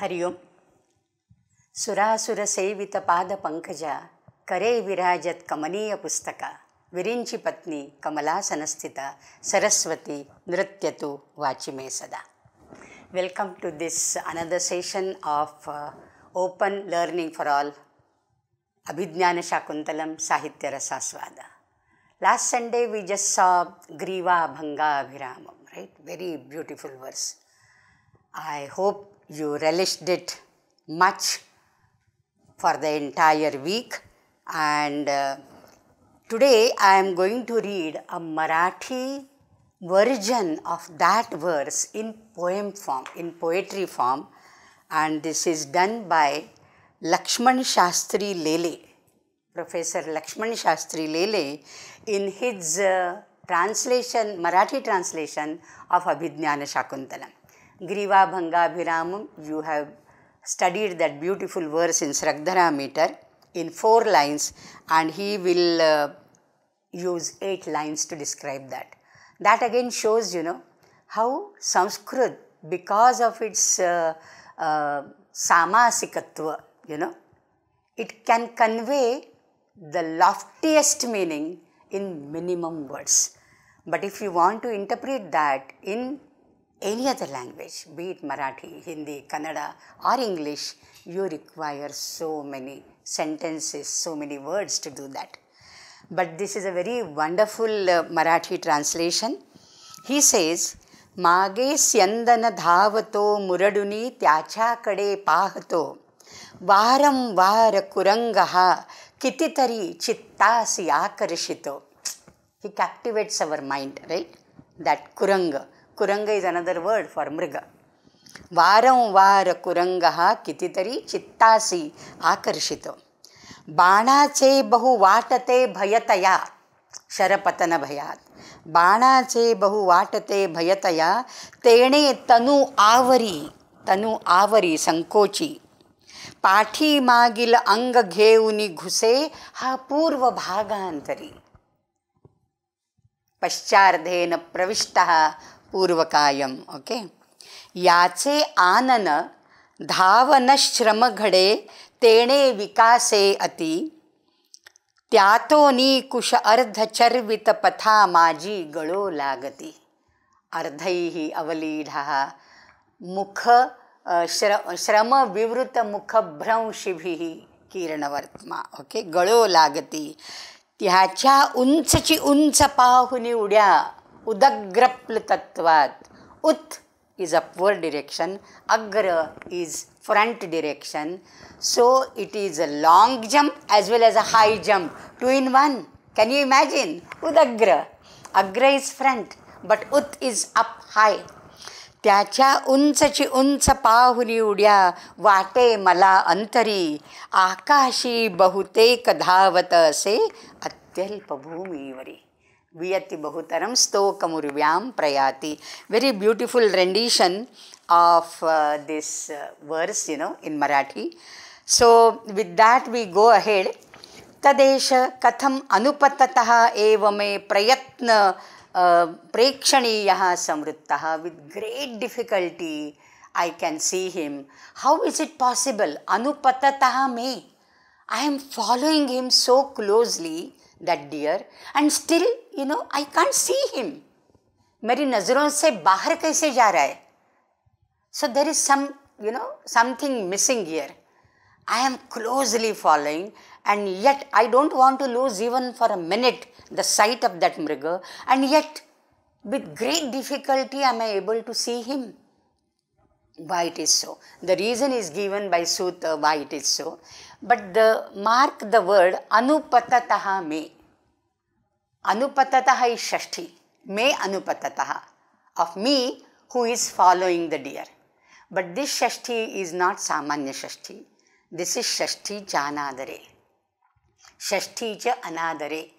हरि ओम. सुरासुर सेवित पाद पंकजा करे विराजत कमनीय पुस्तका विरिंची पत्नी कमलासनस्थिता सरस्वती नृत्यतु वाचि मे सदा. Welcome to this another session of Open Learning for All Abhijnana Shakuntalam Sahitya Rasaswada. Last Sunday we just saw Griva Bhanga Abhiramam, right? Very beautiful verse. I hope you relished it much for the entire week, and today I am going to read a Marathi version of that verse in poem form, in poetry form, and this is done by Lakshman Shastri Lele, Professor Lakshman Shastri Lele, in his translation, Marathi translation of Abhijnana Shakuntalam. Griva Bhanga Abhiramam, you have studied that beautiful verse in Sraddhara meter in 4 lines, and he will use 8 lines to describe that. That again shows, how Sanskrit, because of its samasikatva, it can convey the loftiest meaning in minimum words. But if you want to interpret that in any other language, be it Marathi, Hindi, Kannada or English, you require so many sentences, so many words to do that. But this is a very wonderful Marathi translation. He says, Mage syandana dhavato muraduni tyachakade pahato varam vara kurangaha kititari chittasi akarshito. He captivates our mind, right? That kuranga. Kuranga is another word for mriga. Varam vara kurangaha kititari chittasi akarshito. Banache bahu vatate bhayataya sharapatana bhayat. Banache bahu vatate bhayataya tene tanu avari sankochi. Pathi magil anga gheuni ghuse ha purva bhagantari. Paschardhena pravishtaha पूर्वकायम. Okay. याचे आनन धावन श्रम घडे तेणे विकासे अति त्यातोनी कुश अर्ध चर्वित पथा माजी गळो लागती. अर्धैहि अवलीढः मुख श्रम विवृत मुख भ्रंशिभिः किरणवर्त्मा. ओके. गळो लागती. त्याच्या उंचची उंच पाहुनी उड्या उदग्रप्लुतत्वात्. Ut is upward direction, agra is front direction. So it is a long jump as well as a high jump, 2 in 1. Can you imagine? Udagra. Agra is front, but ut is up high. त्याच्या उंचची उंच पाहुनी उड्या वाटे मला अंतरी आकाशी बहुतेक धावत असे अत्यल्प भूमीवरी. Viyati Bahutaram Stokamuruvyam Prayati. Very beautiful rendition of this verse, in Marathi. So, with that we go ahead. Tadesha Katham Anupatataha evame prayatna prekshaniyaha samruttaha. With great difficulty I can see him. How is it possible? Anupatataha me. I am following him so closely, that deer, and still I can't see him. मेरी नज़रों से बाहर कैसे जा रहा है? So there is something missing here. I am closely following, and yet I don't want to lose even for a minute the sight of that mriga, and yet with great difficulty am I able to see him. Why it is so? The reason is given by Sutta why it is so. But mark the word anupatataha me. Anupatataha is Shashti. Me anupatataha. Of me who is following the deer. But this Shashti is not Samanya Shashti. This is Shashti cha anadare. Shashti cha anadare.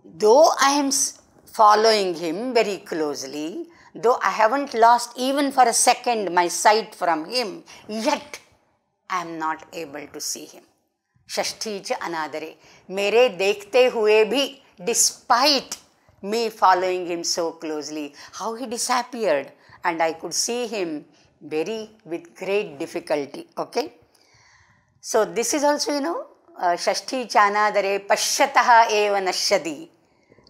Though I am following him very closely. Though I haven't lost even for a second my sight from him, yet I am not able to see him. Shashti cha anadare. Mere dekhte hue bhi, despite me following him so closely, how he disappeared and I could see him with great difficulty. Okay. So this is also, Shashti chanadare pashyataha eva nashyati.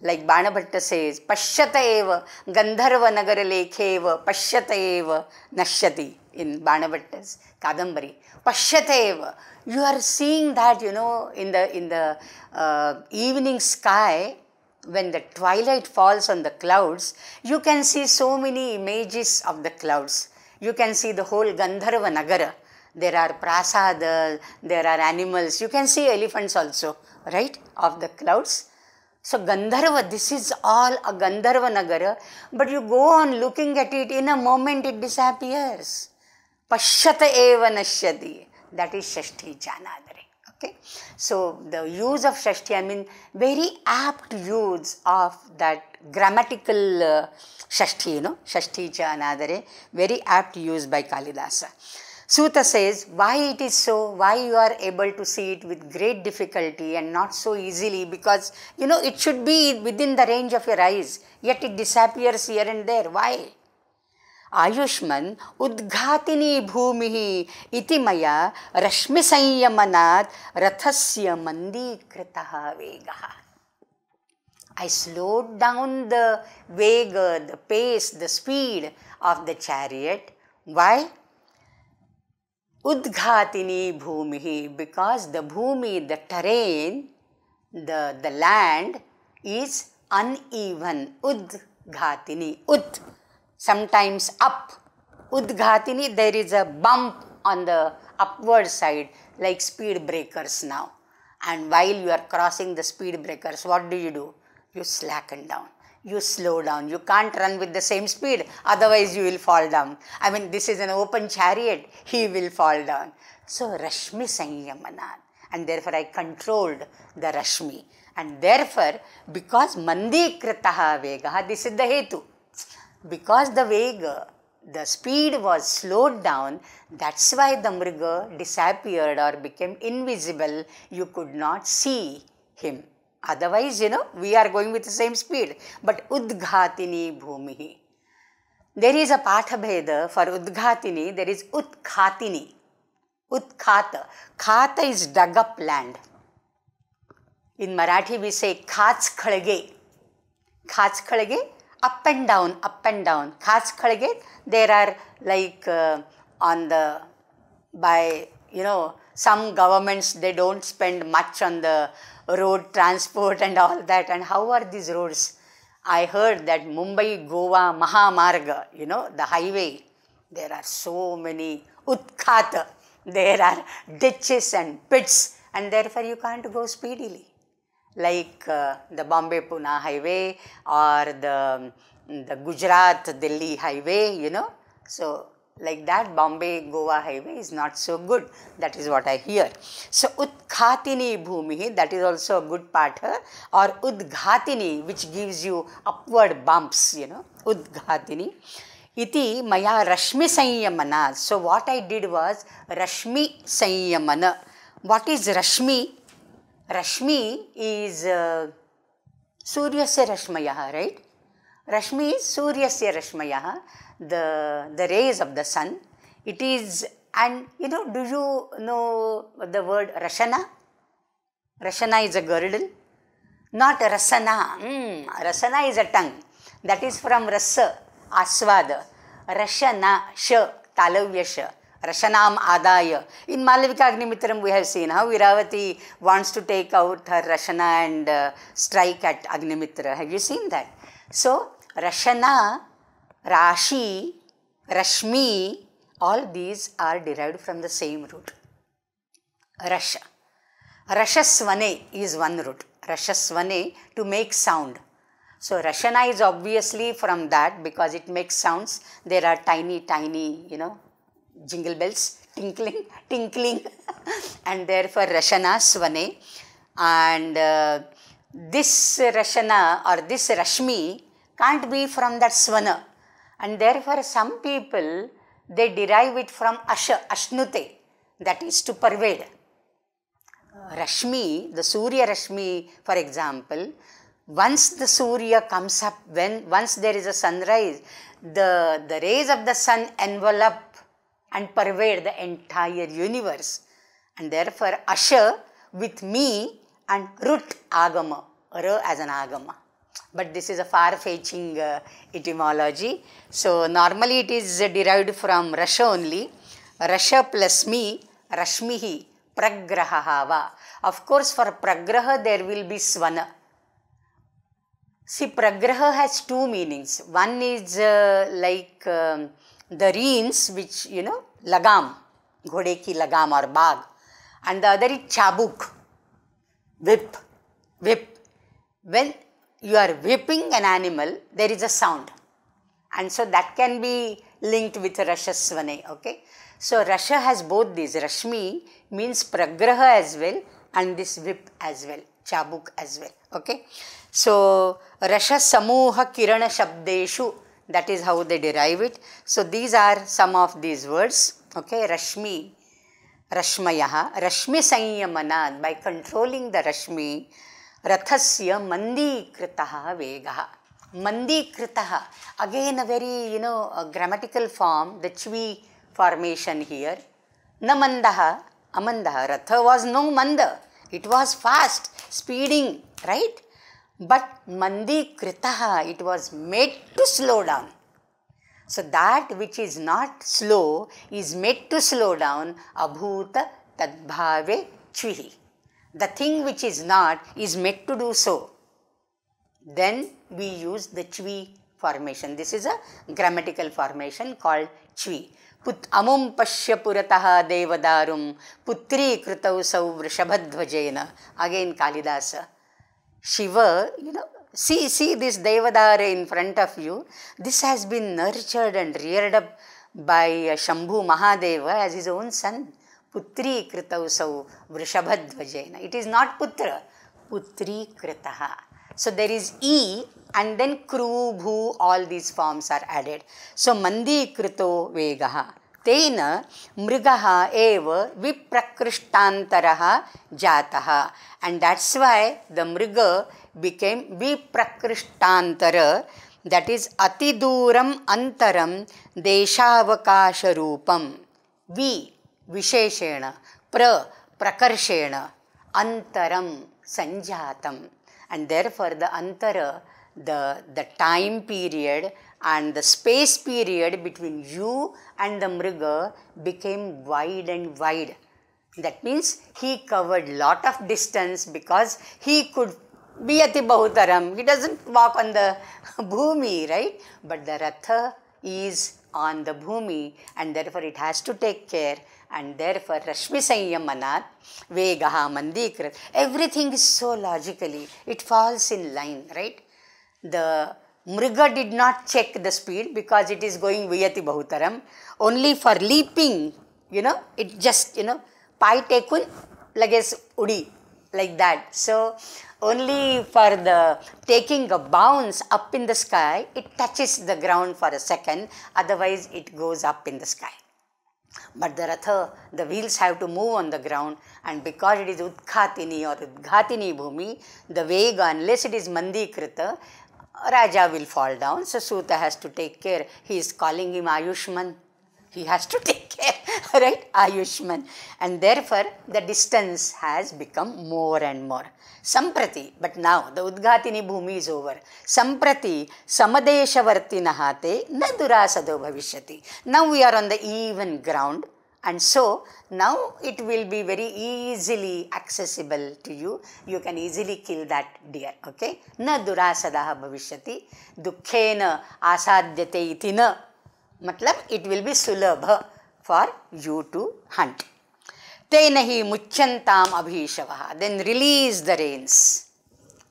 Like Banabhatta says, pashyata eva gandharva nagara lekheva pashyata eva nashyati in Banabhatta's Kadambari. Pashyata eva. You are seeing that, in the evening sky, when the twilight falls on the clouds, you can see so many images of the clouds. You can see the whole Gandharva Nagara. There are prasadas, there are animals. You can see elephants also, right, of the clouds. So Gandharva, this is all a Gandharva Nagara, but you go on looking at it, in a moment it disappears. Pashyata eva nashyati. That is Shashti chanadare. Okay. So the use of Shashti, very apt use of that grammatical Shashti, Shashti chanadare, very apt use by Kalidasa. Suta says, why it is so, why you are able to see it with great difficulty and not so easily, because, it should be within the range of your eyes, yet it disappears here and there. Why? Ayushman udghatini bhumihi iti maya rashmi sanyamanat rathasya mandikritaha vegaha. I slowed down the vega, the pace, the speed of the chariot. Why? Udghatini bhumihi, because the bhumi, the terrain, the land is uneven. Udghatini, sometimes up. Udghatini, there is a bump on the upward side, like speed breakers now. And while you are crossing the speed breakers, what do? You slacken down. You slow down. You can't run with the same speed, otherwise you will fall down. This is an open chariot, he will fall down. So Rashmi Sanyamanat, and therefore I controlled the Rashmi. And therefore, because Mandikritaha Vegaha, this is the Hetu. Because the Vega, the speed was slowed down, that's why the Mriga disappeared or became invisible. You could not see him. Otherwise, we are going with the same speed. But Udghatini Bhumihi. There is a Pathabheda for Udghatini, there is Utkhatini. Utkhata. Khata is dug up land. In Marathi we say Khats Khalge. Khats Khalge, up and down, up and down. Khats Khalge, there are like some governments, they don't spend much on the road transport and all that. And how are these roads? I heard that Mumbai, Goa, Mahamarga, the highway, there are so many utkhata. There are ditches and pits, and therefore you can't go speedily. Like the Bombay-Pune highway or the Gujarat-Delhi highway, So, like that, Bombay-Goa highway is not so good. That is what I hear. So, Utkhatini Bhumihi, that is also a good patha, or Udghatini, which gives you upward bumps, Udghatini. Iti maya Rashmi Sanyamana. So, what I did was Rashmi Sanyamana. What is Rashmi? Rashmi is Suryasya Rashmayaha, right? Rashmi is Suryasya Rashmayaha, the rays of the sun. It is, and do you know the word Rashana? Rashana is a girdle, not Rasana. Rasana is a tongue. That is from Rasa, Aswada. Rashana, Sha, Talavya Sha. Rashanam Adaya. In Malavika Agnimitram we have seen how Iravati wants to take out her Rashana and strike at Agnimitra. Have you seen that? So, Rashana, Rashi, Rashmi, all these are derived from the same root. Rasha. Rashasvane is one root. Rashasvane, to make sound. So, Rashana is obviously from that because it makes sounds. There are tiny, jingle bells, tinkling, and therefore Rashana Svane. And this Rashana or this Rashmi can't be from that Svana. And therefore some people, they derive it from Asha, Ashnute, that is to pervade. Rashmi, the Surya Rashmi, for example, once the Surya comes up, once there is a sunrise, the rays of the sun envelop and pervade the entire universe. And therefore, Asha with me and Rut Agama, Ra as an Agama. But this is a far-fetching etymology. So, normally it is derived from Rasha only. Rasha plus me, Rashmihi, Pragrahahava. Of course, for Pragraha there will be Svana. See, Pragraha has two meanings. One is like the reins, which, lagam, ghode ki lagam or bag. And the other is chabuk, whip. When you are whipping an animal, there is a sound. And so that can be linked with Rasha Svane, okay. So Rasha has both these. Rashmi means Pragraha as well and this whip as well, chabuk as well, okay. So Rasha Samuha Kirana Shabdeshu, that is how they derive it. So these are some of these words, okay. Rashmi, Rashmayaha, Rashmi Sanyamanad, by controlling the Rashmi, Rathasya Mandikritaha Vegaha. Mandikritaha, again a very, a grammatical form, the Chvi formation here. Na Mandaha, Amandaha, Ratha was no Manda, it was fast, speeding, right? But Mandikritaha, it was made to slow down. So that which is not slow is made to slow down. Abhuta tadbhave chvihi. The thing which is not is made to do so. Then we use the chvi formation. This is a grammatical formation called chvi. Amum pashya purataha devadarum putri kritau sau vrishabhadvajena. Again Kalidasa. Shiva, see this Devadara in front of you. This has been nurtured and reared up by Shambhu Mahadeva as his own son. Putri kritau sau vrishabhadvajena. It is not putra, putri kritaha. So there is E and then kru, bhu, all these forms are added. So mandi krito vegaha. Tena mrigaha eva viprakristantaraha jataha. And that's why the mriga became viprakristantara, that is atiduram antaram deshavakasha rupam. Visheshena, prakarshena, antaram, sanjatam. And therefore the antara, the time period and the space period between you and the mriga became wide and wide. That means he covered lot of distance because he could be ati bahutaram. He doesn't walk on the bhumi, right? But the ratha is on the bhumi and therefore it has to take care. And therefore Rashmi Sanyamanat, Vegaha, Mandikrat, everything is so logically, it falls in line, right? The mriga did not check the speed because it is going Vayati Bahutaram. Only for leaping, it just, pai tekun lages udi, like that. So only for the taking a bounce up in the sky, it touches the ground for a second, otherwise it goes up in the sky. But the ratha, the wheels have to move on the ground, and because it is Udghatini or Udghatini Bhumi, the Vega, unless it is Mandikrita, Raja will fall down. So Suta has to take care. He is calling him Ayushman. He has to take care, right? Ayushman. And therefore, the distance has become more and more. Samprati, but now the Udghatini Bhumi is over. Samprati, Samadeshavartinaha te na durasado bhavishyati. Now we are on the even ground, and so now it will be very easily accessible to you. You can easily kill that deer, okay? Na durasadaha bhavishyati, dukkhena asadhyate iti na. Matlab, it will be sulabha for you to hunt. Tenahi muchantam abhishavaha. Then release the reins.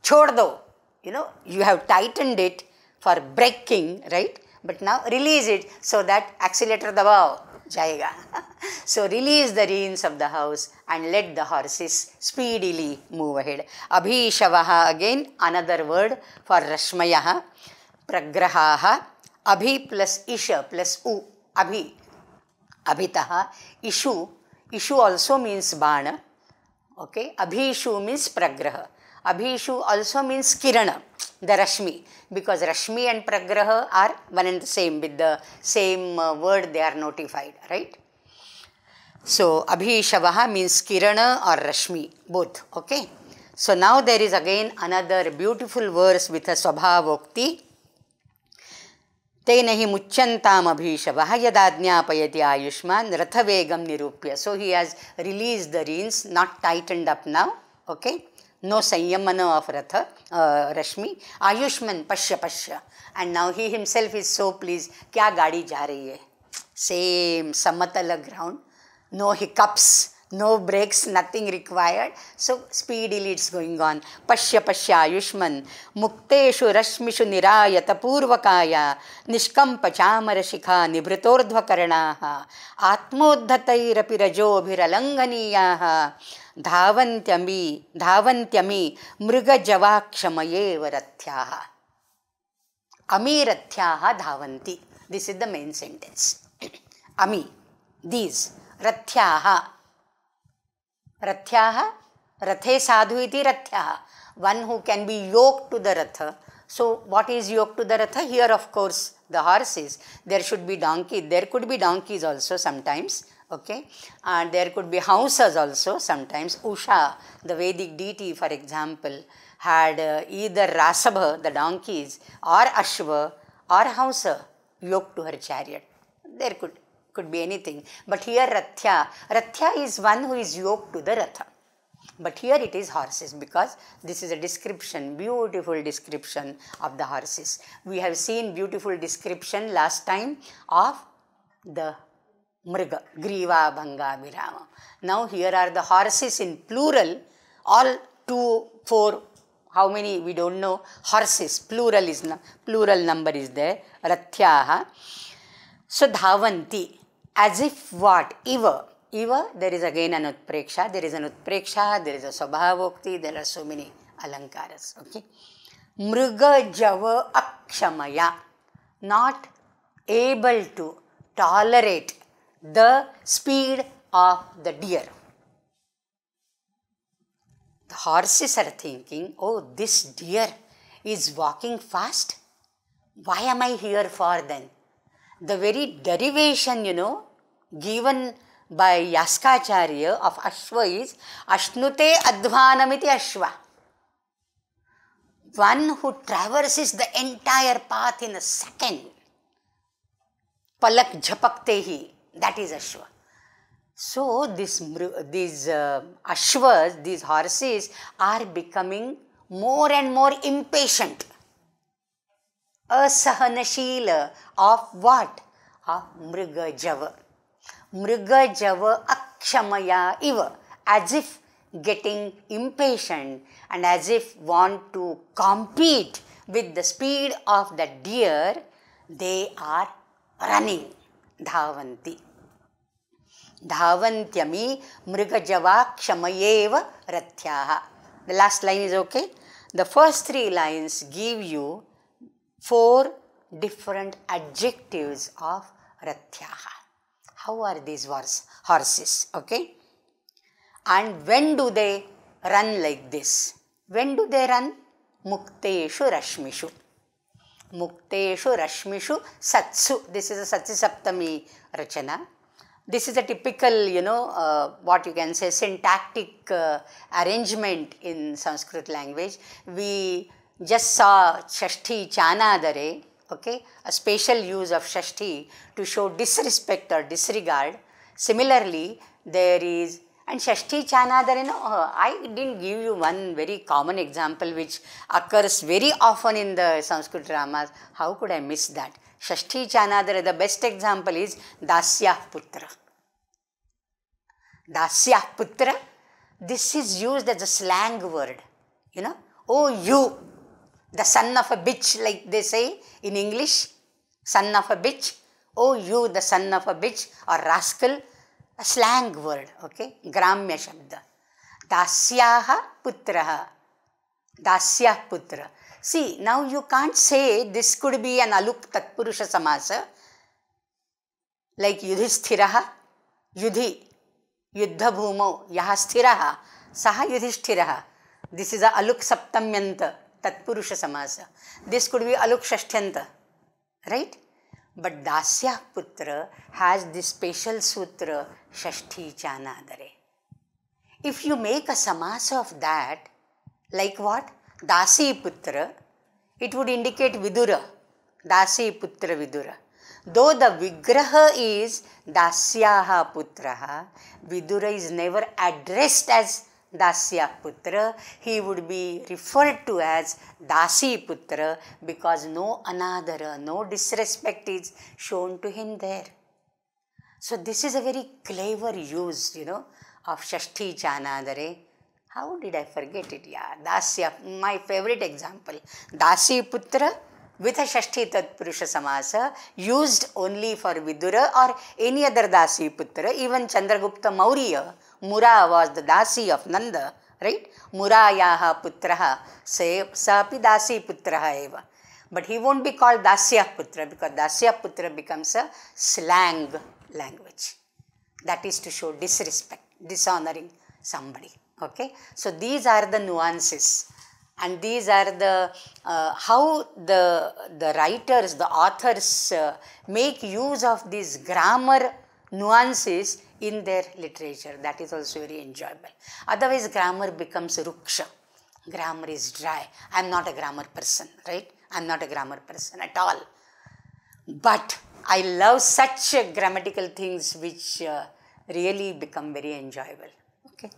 Chhod do. You have tightened it for braking, right? But now release it so that accelerator dabao. jayega. So release the reins of the house and let the horses speedily move ahead. Abhishavaha, again another word for Rashmayaha. Pragrahaha. Abhi plus Isha plus U. Abhi. Abhitaha. Ishu. Ishu also means Bana. Okay. Abhishu means Pragraha. Abhishu also means Kirana, the Rashmi, because Rashmi and Pragraha are one and the same, with the same word they are notified, right? So Abhishavaha means Kirana or Rashmi, both. Okay. So now there is again another beautiful verse with a Swabhavokti. Tena hi muchantam abhishavah yadajñapayati ayushman rathavegam nirupya. So he has released the reins, not tightened up now. Okay. No sanyamana of Ratha, Rashmi. Ayushman, Pashya, Pashya. And now he himself is so pleased. Kya gaadi ja rahi hai? Same, samatala ground. No hiccups, no brakes, nothing required. So speedily it's going on. Pashya, Pashya, Ayushman. Mukteshu Rashmishu Nirayata Purvakaya. Nishkampa Chamara Shikha Nibritordhva Karanaha. Atmodhatairapi Rajobhiralanganiyaha. Dhavantyami mrugajavakshamayeva rathyaha. Ami rathyaha dhavanti. This is the main sentence. Ami, these. Rathyaha. Rathyaha. Rathe sadhu iti rathyaha. One who can be yoked to the ratha. So what is yoked to the ratha? Here of course the horses. There should be donkey. There could be donkeys also sometimes. Okay, and there could be houses also sometimes. Usha, the Vedic deity, for example, had either Rasabha, the donkeys, or Ashva, or Hausa yoked to her chariot. There could be anything. But here Rathya is one who is yoked to the Ratha. But here it is horses, because this is a description, beautiful description of the horses. We have seen beautiful description last time of the Mriga, Griva, Bhanga, Virama. Now here are the horses in plural, all 2, 4, how many we don't know, horses, plural number is there, Rathyaha. So Dhavanti, as if what? Iva, there is again an Utpreksha, there is a Swabhavokti, there are so many Alankaras, okay. Mriga Java Akshamaya, not able to tolerate the speed of the deer. The horses are thinking, oh, this deer is walking fast. Why am I here for then? The very derivation, given by Yaskacharya of Ashva is Ashnute Advanamiti Ashva. One who traverses the entire path in a second. Palak Jhapaktehi. That is Ashva. So these Ashvas, these horses are becoming more and more impatient. Asahanashila of what? Of Mriga Java. Mriga Java Akshamaya Iva. As if getting impatient and as if want to compete with the speed of the deer, they are running. Dhavanti. Dhavantyami mrigajavakshamayeva rathyaha. The last line is okay. The first 3 lines give you 4 different adjectives of rathyaha. How are these horses? Okay. And when do they run like this? When do they run? Mukteshu Rashmishu. Mukteshu Rashmishu Satsu. This is a Satsi Saptami Rachana. This is a typical, what you can say, syntactic arrangement in Sanskrit language. We just saw Shashti Chanadare, okay, a special use of Shashti to show disrespect or disregard. Similarly, there is, and Shashti Chanadare, I didn't give you one very common example which occurs very often in the Sanskrit dramas. How could I miss that? Shashti Chanadare, the best example is Dasyah Putra. Dasyah Putra, this is used as a slang word, oh you, the son of a bitch, like they say in English, son of a bitch. Oh, you, the son of a bitch or rascal, a slang word, okay, gramya shabda. Dasyaha putraha, dasyah putra. See, now you can't say this could be an aluk tatpurusha samasa, like yudhishthiraha, yudhi, yuddha bhumau, yaha sthiraha, saha yudhishthiraha. This is a aluk saptamyanta, tatpurusha samasa. This could be aluk shashtyanta, right? But Dasya Putra has this special sutra, Shashti Chanadare. If you make a samasa of that, like what? Dasi Putra, it would indicate Vidura. Dasi Putra Vidura. Though the Vigraha is Dasyaha Putraha, Vidura is never addressed as Dasya Putra, he would be referred to as Dasi Putra because no anadara, no disrespect is shown to him there. So this is a very clever use, of Shashti Chanadare. How did I forget it? Yeah, Dasya, my favorite example. Dasi Putra with a Shashti Tatpurusha Samasa used only for Vidura or any other Dasi Putra. Even Chandragupta Maurya, Mura was the Dasi of Nanda, right? Murayaha Putraha, Sapi Dasi Putraha eva. But he won't be called Dasya Putra because Dasya Putra becomes a slang language. That is to show disrespect, dishonoring somebody. Okay? So these are the nuances. And these are the how the writers, the authors make use of these grammar nuances in their literature. That is also very enjoyable. Otherwise, grammar becomes ruksha. Grammar is dry. I am not a grammar person, right? I am not a grammar person at all. But I love such grammatical things which really become very enjoyable. Okay.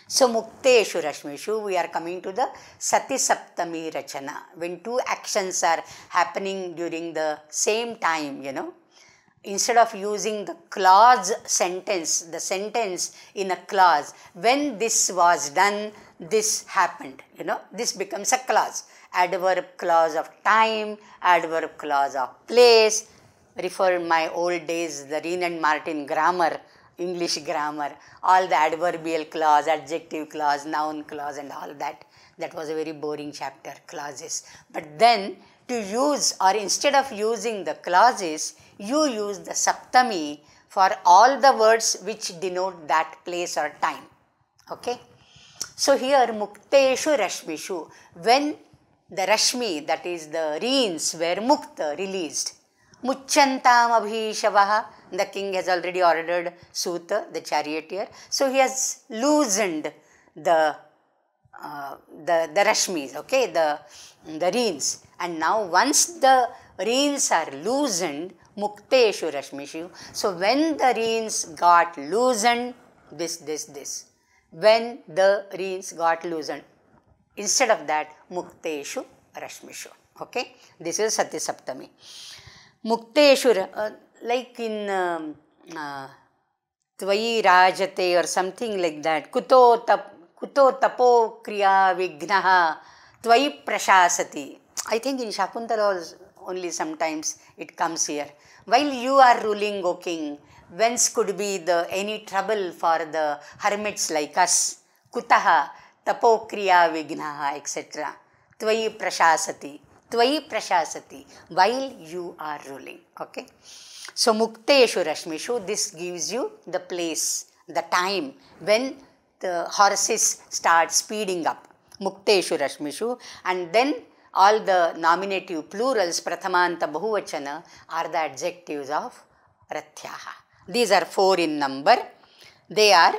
So, Mukteshu Rashmishu, we are coming to the Sati Saptami Rachana. When two actions are happening during the same time, instead of using the clause sentence, the sentence in a clause, when this was done, this happened, this becomes a clause. Adverb clause of time, adverb clause of place. Refer my old days, the Reen and Martin grammar, English grammar, all the adverbial clause, adjective clause, noun clause and all that. That was a very boring chapter, clauses. But then to use, or instead of using the clauses, you use the saptami for all the words which denote that place or time. Okay? So here Mukteshu Rashmishu, when the Rashmi, that is the reins, were mukta, released. Muchantam abhishavaha, the king has already ordered Suta, the charioteer. So he has loosened the Rashmis, okay, the reins. And now once the reins are loosened, Mukteshu Rashmishu. So when the reins got loosened, this. When the reins got loosened. Instead of that, Mukteshu Rashmishu. Okay, this is Sati Saptami. Mukteshu, like in Tvayi Rajate or something like that. Kuto tapo kriya vignaha Tvayi prashasati. I think in Shakuntala only sometimes it comes here. While you are ruling, O king, whence could be any trouble for the hermits like us? Kutaha tapo kriya vignaha, etc. Tvayi prashasati. Tvayi prashasati, while you are ruling. Okay. So, Mukteshu Rashmishu, this gives you the place, the time when the horses start speeding up. Mukteshu Rashmishu, and then all the nominative plurals, Prathamanta Bahuvachana, are the adjectives of Rathyaha. These are 4 in number. They are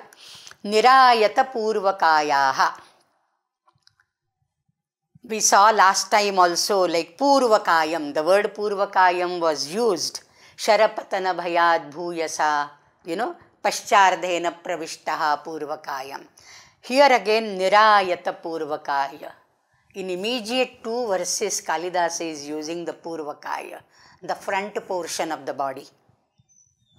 Nirayata Purvakayaha. We saw last time also like Purvakayam, the word Purvakayam was used. Sharapatana Bhayad Bhuyasa, Paschardhena Pravishtaha Purvakayam. Here again Nirayata Purvakaya. In immediate 2 verses, Kalidasa is using the Purvakaya, the front portion of the body.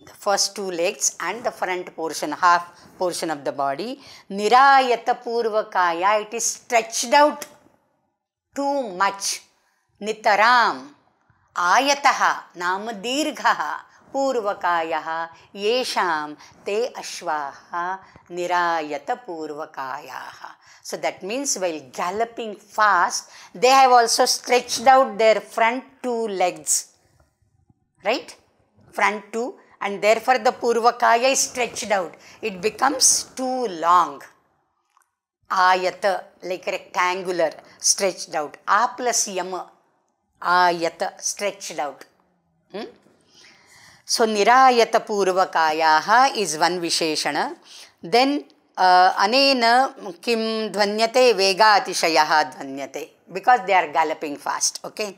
The first 2 legs and the front portion, half portion of the body. Nirayata Purvakaya, it is stretched out too much. Nitaram, आयतः नाम दीर्घः पूर्वकायः येषां ते अश्वाः निरायतपूर्वकायाः. So that means while galloping fast, they have also stretched out their front two legs, right? Front two, and therefore the purvakaya is stretched out. It becomes too long. Ayata, like rectangular, stretched out. A plus yama, ayata, stretched out. So nirayata purvakayaha is one visheshana. Then anena kim dhvanyate vegatishayah dhvanyate, because they are galloping fast. Okay.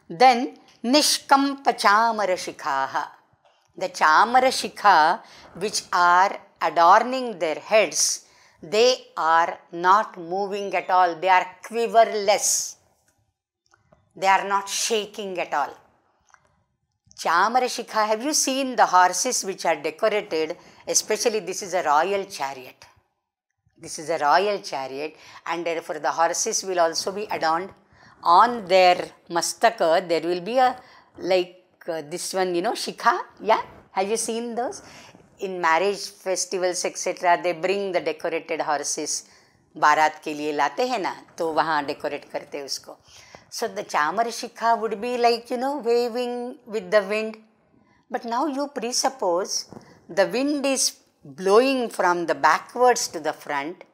Then nishkampa chamara shikhaha. The chamara shikha which are adorning their heads, they are not moving at all. They are quiverless. They are not shaking at all. Chamara shikha, have you seen the horses which are decorated? Especially this is a royal chariot. This is a royal chariot, and therefore the horses will also be adorned. On their mastaka there will be a this one, shikha. Yeah, have you seen those? In marriage festivals etc. they bring the decorated horses. बारात के लिए लाते हैं ना, तो वहाँ decorate करते हैं उसको. So the chamara shikha would be like, waving with the wind. But now you presuppose the wind is blowing from the backwards to the front,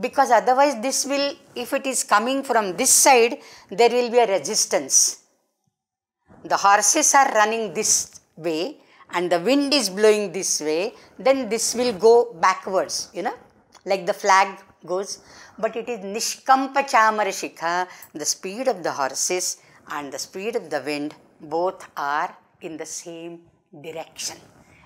because otherwise this will, if it is coming from this side, there will be a resistance. The horses are running this way and the wind is blowing this way, then this will go backwards, like the flag goes. But it is nishkampa chamara shikha, the speed of the horses and the speed of the wind both are in the same direction,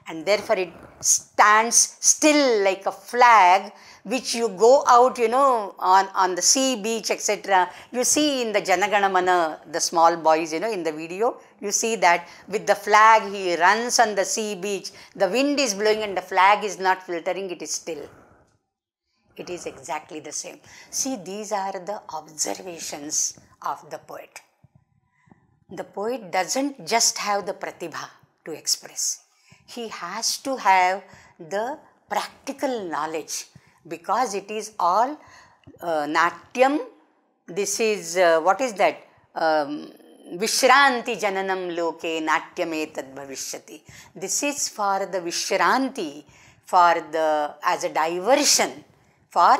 and therefore it stands still like a flag which you go out, on the sea beach etc. You see in the Janaganamana, the small boys, in the video, you see that with the flag he runs on the sea beach. The wind is blowing and the flag is not filtering, it is still. It is exactly the same. See, these are the observations of the poet. The poet doesn't just have the pratibha to express. He has to have the practical knowledge, because it is all natyam. This is, what is that? Vishranti jananam loke natyam etad bhavishyati. This is for the vishranti, as a diversion for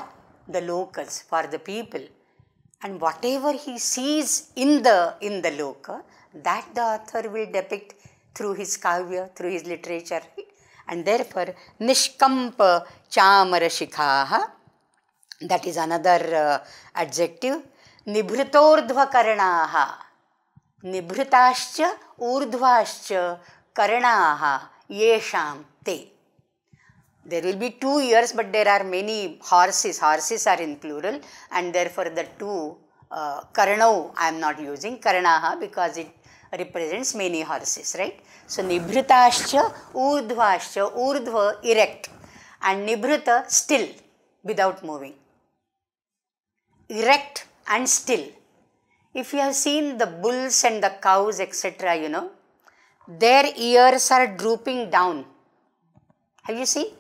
the locals, for the people. And whatever he sees in the loka, that the author will depict through his kavya, through his literature. And therefore, nishkampa chamara shikhaha, that is another adjective. Nibhrutordhva karanaha, nibhrutascha urdhvascha karanaha yesham te. There will be 2 ears, but there are many horses. Horses are in plural, and therefore the two karanau I am not using karanaha, because it represents many horses, right? So nibhrutascha urdhvascha, urdhva erect and nibhruta still without moving. Erect and still. If you have seen the bulls and the cows etc., their ears are drooping down. Have you seen?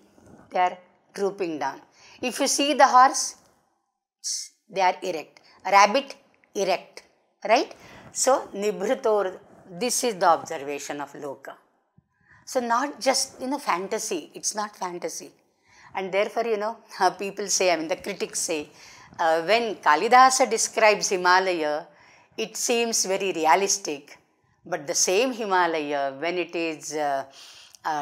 They are drooping down. If you see the horse, they are erect. Rabbit, erect, right? So nibhrutor, this is the observation of loka. So not just, fantasy, it's not fantasy. And therefore, people say, the critics say, when Kalidasa describes Himalaya, it seems very realistic. But the same Himalaya, when it is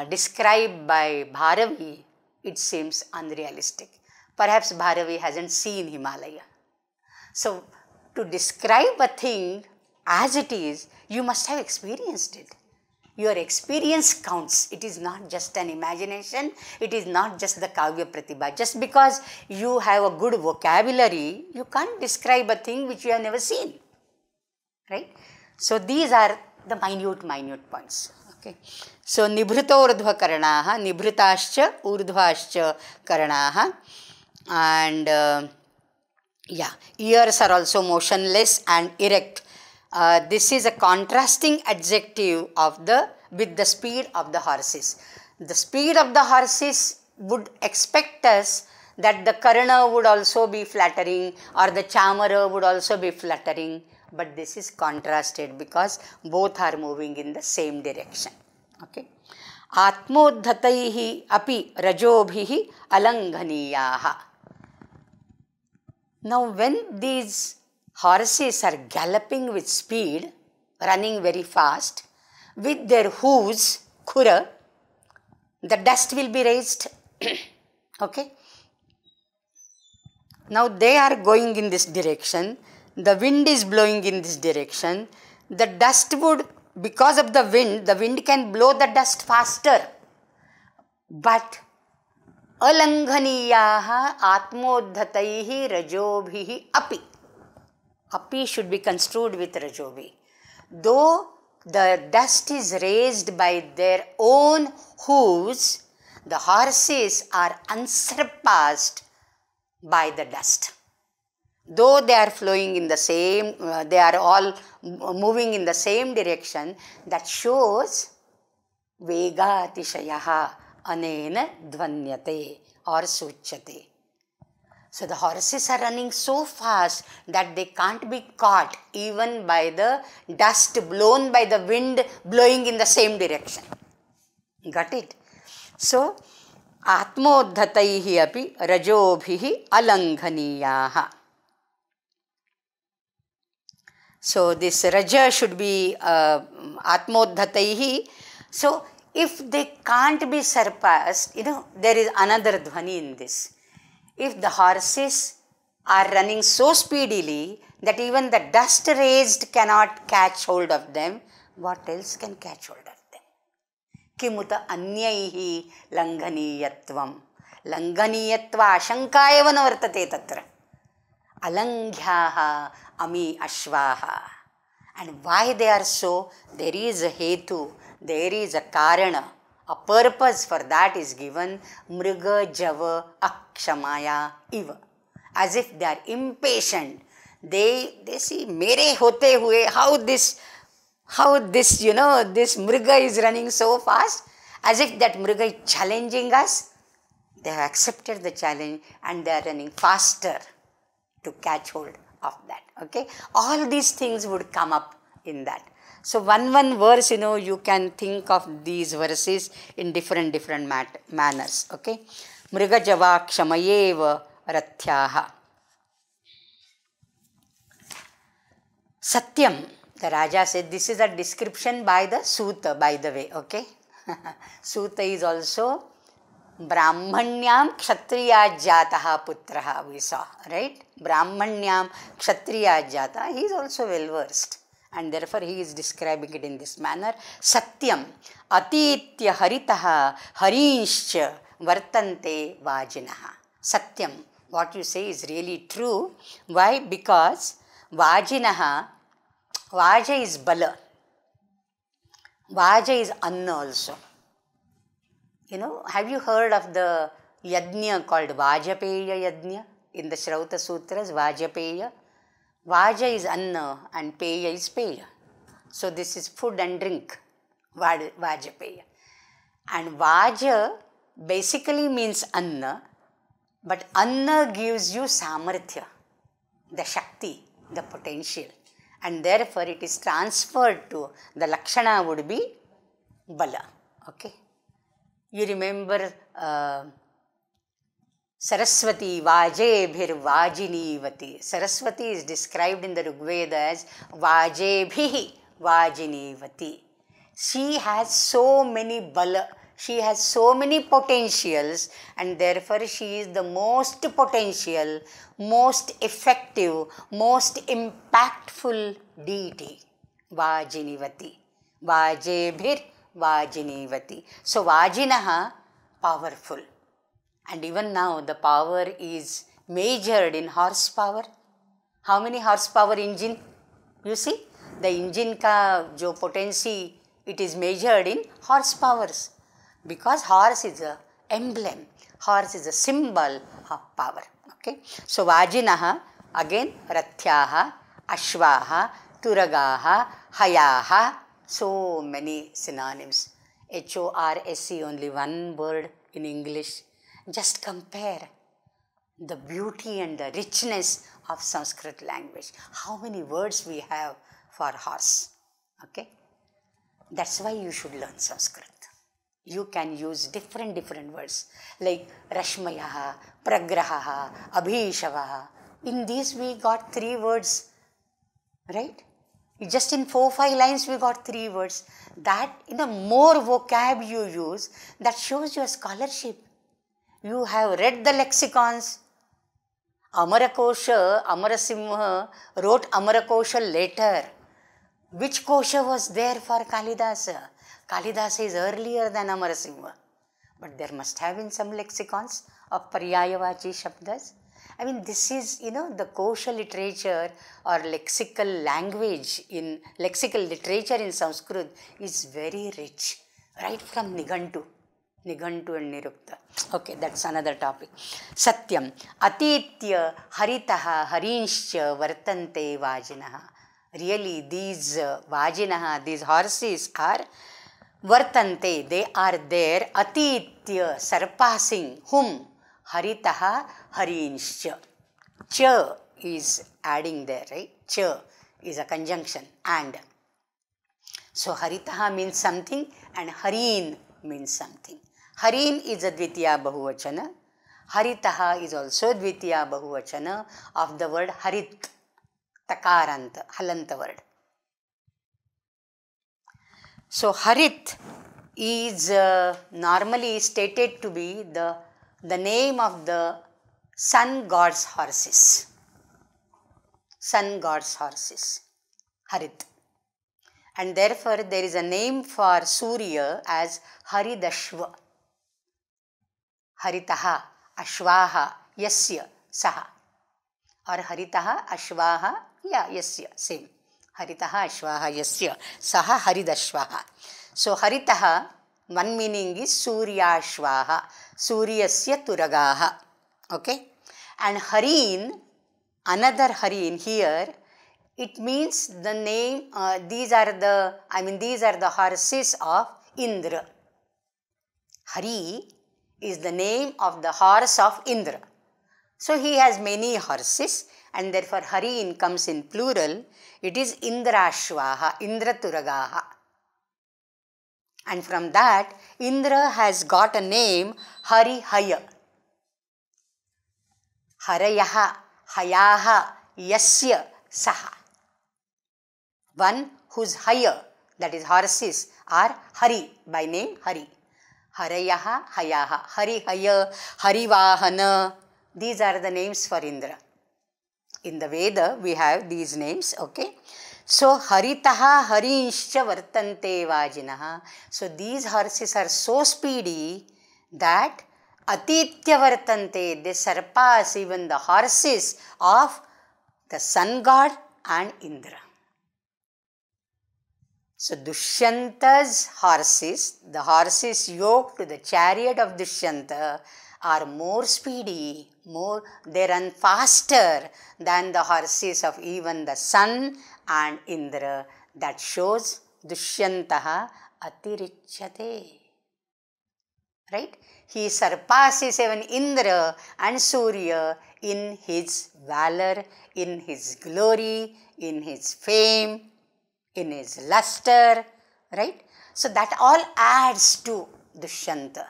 described by Bharavi, it seems unrealistic. Perhaps Bharavi hasn't seen Himalaya. So to describe a thing as it is, you must have experienced it. Your experience counts. It is not just an imagination. It is not just the Kavya Pratibha. Just because you have a good vocabulary, you can't describe a thing which you have never seen. Right? So these are the minute points. Okay. So nibhruta urdhva karanaha, nibhrutascha urdhvascha karanaha, and ears are also motionless and erect. this is a contrasting adjective of the with the speed of the horses. The speed of the horses would expect us that the Karna would also be fluttering or the Chamara would also be fluttering, but this is contrasted because both are moving in the same direction. Okay. Atmodhataihi api rajobhihi alanghaniyaha. Now when these horses are galloping with speed, running very fast, with their hooves, khura, the dust will be raised. Okay. Now they are going in this direction, the wind is blowing in this direction, the dust would, because of the wind can blow the dust faster. But alanghaniyaha atmodhataihi rajobhihi api. Api should be construed with rajobhi. Though the dust is raised by their own hooves, the horses are unsurpassed by the dust. Though they are flowing in the same, they are all moving in the same direction, that shows vegatishayaha anena dvanyate or suchyate. So the horses are running so fast that they can't be caught even by the dust blown by the wind blowing in the same direction. Got it? So, atmodhataihi api rajobhihi alanghaniyaha. So this raja should be atmodhataihi. So if they can't be surpassed, there is another dhvani in this. If the horses are running so speedily that even the dust raised cannot catch hold of them, what else can catch hold of them? Kimuta anyaihi langhaniyatvam. Langhaniyatva ashanka eva na vartate tatra. Alanghyaha ami ashvaha. And why they are so? There is a hetu, there is a karana, a purpose for that is given. Mriga java akshamaya iva. As if they are impatient. They see mere hote hue, how this this mriga is running so fast, as if that mriga is challenging us. They have accepted the challenge and they are running faster to catch hold of that. Okay, all these things would come up in that. So one verse, you can think of these verses in different manners. Okay, mriga java kshamayeva rathyaha. Satyam. The Raja said, this is a description by the Suta, by the way, okay. Suta is also Brahmanyam Kshatriya Jataha Putraha, we saw, right? Brahmanyam Kshatriya Jata, he is also well versed, and therefore he is describing it in this manner. Satyam Atitya Haritaha Harinshcha Vartante Vajinaha. Satyam, what you say is really true. Why? Because Vajinaha, Vaja is Bala. Vaja is Anna also. Have you heard of the Yajna called Vajapeya Yajna in the Shrauta Sutras? Vajapeya. Vaja is Anna and Peya is Peya. So this is food and drink. Vajapeya. And Vaja basically means Anna, but Anna gives you Samarthya, the Shakti, the potential. And therefore it is transferred to, the Lakshana would be Bala. Okay. You remember Saraswati, Vajebhir Vajinivati. Saraswati is described in the Rigveda as Vajebhihi Vajinivati. She has so many Bala, she has so many potentials, and therefore she is the most potential, most effective, most impactful deity. Vajinivati. Vajebhir Vajinivati. So Vajinaha, powerful. And even now the power is measured in horsepower. How many horsepower engine? You see, the engine ka jo potency, it is measured in horsepowers. Because horse is a emblem, horse is a symbol of power. Okay. So Vajinaha, again Rathyaha, Ashvaha, turagaha, hayaha, so many synonyms. HORSE, only one word in English. Just compare the beauty and the richness of Sanskrit language. How many words we have for horse. Okay? That's why you should learn Sanskrit. You can use different words like Rashmayaha, Pragrahaha, Abhishavaha. In these we got 3 words, right? Just in 4-5 lines we got 3 words. That, more vocab you use, that shows your scholarship. You have read the lexicons. Amarakosha, Amarasimha wrote Amarakosha later. Which kosha was there for Kalidasa? Kalidasa is earlier than Amarasimha. But there must have been some lexicons of Paryayavachi Shabdas. I mean, this is, the kosha literature or lexical language lexical literature in Sanskrit is very rich. Right from Nigantu and Nirukta. Okay, that's another topic. Satyam. Atitya haritaha harinscha vartante vajinaha. Really, these vajinaha, these horses are vartante, they are there, atitya, surpassing, whom? Haritaha harinscha. Cha is adding there, right? Cha is a conjunction, and. So, haritaha means something and harin means something. Harin is a dvitiya bahuvachana. Haritaha is also dvitiya bahuvachana of the word harit. Takaranta, halanta word. So, Harit is normally stated to be the name of the sun god's horses. Sun god's horses. Harit. And therefore, there is a name for Surya as Haridashva. Haritaha, Ashvaha, Yasya, Saha. Or Haritaha, Ashvaha, Yasya, same. Haritaha, Ashvaha, Yasya, Saha, Haridashvaha. So, Haritaha, one meaning is Suryashvaha, Suryasya Turagaha. Okay? And Harin, another Harin here, it means the name, these are the horses of Indra. Hari is the name of the horse of Indra. So, he has many horses, and therefore Harin comes in plural. It is Indrashvaha, Indraturagaha. And from that, Indra has got a name Harihaya. Harayaha, Hayaha, Yasya, Saha. One whose haya, that is horses, are Hari, by name Hari. Harayaha, Hayaha, Harihaya, Harivahana. These are the names for Indra. In the Veda, we have these names, okay. So, Haritaha harinscha vartante vajinaha. So, these horses are so speedy that atitya vartante, they surpass even the horses of the sun god and Indra. So, Dushyanta's horses, the horses yoked to the chariot of Dushyanta, are more speedy, they run faster than the horses of even the sun and Indra. That shows Dushyantaha atirichyate. Right? He surpasses even Indra and Surya in his valor, in his glory, in his fame, in his luster. Right? So that all adds to Dushyanta.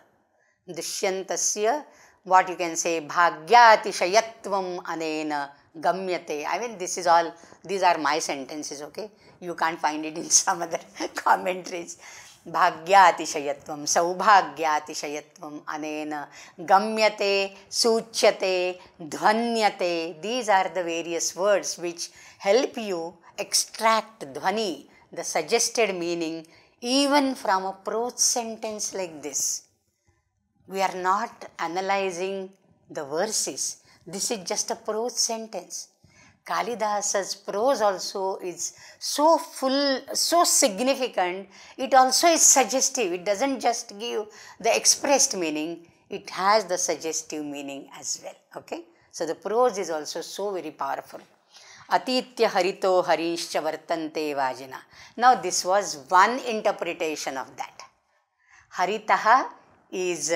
Dushyantasya, what you can say, bhagyatishayatvam anena gamyate. I mean, these are my sentences, okay? You can't find it in some other commentaries. Bhagyatishayatvam, saubhagyatishayatvam anena gamyate, suchyate, dhvanyate. These are the various words which help you extract dhvani, the suggested meaning, even from a prose sentence like this. We are not analyzing the verses. This is just a prose sentence. Kalidasa's prose also is so full, so significant. It also is suggestive. It doesn't just give the expressed meaning. It has the suggestive meaning as well. Okay. So, the prose is also so very powerful. Atitya harito harischa vartante vajina. Now this was one interpretation of that. Haritaha is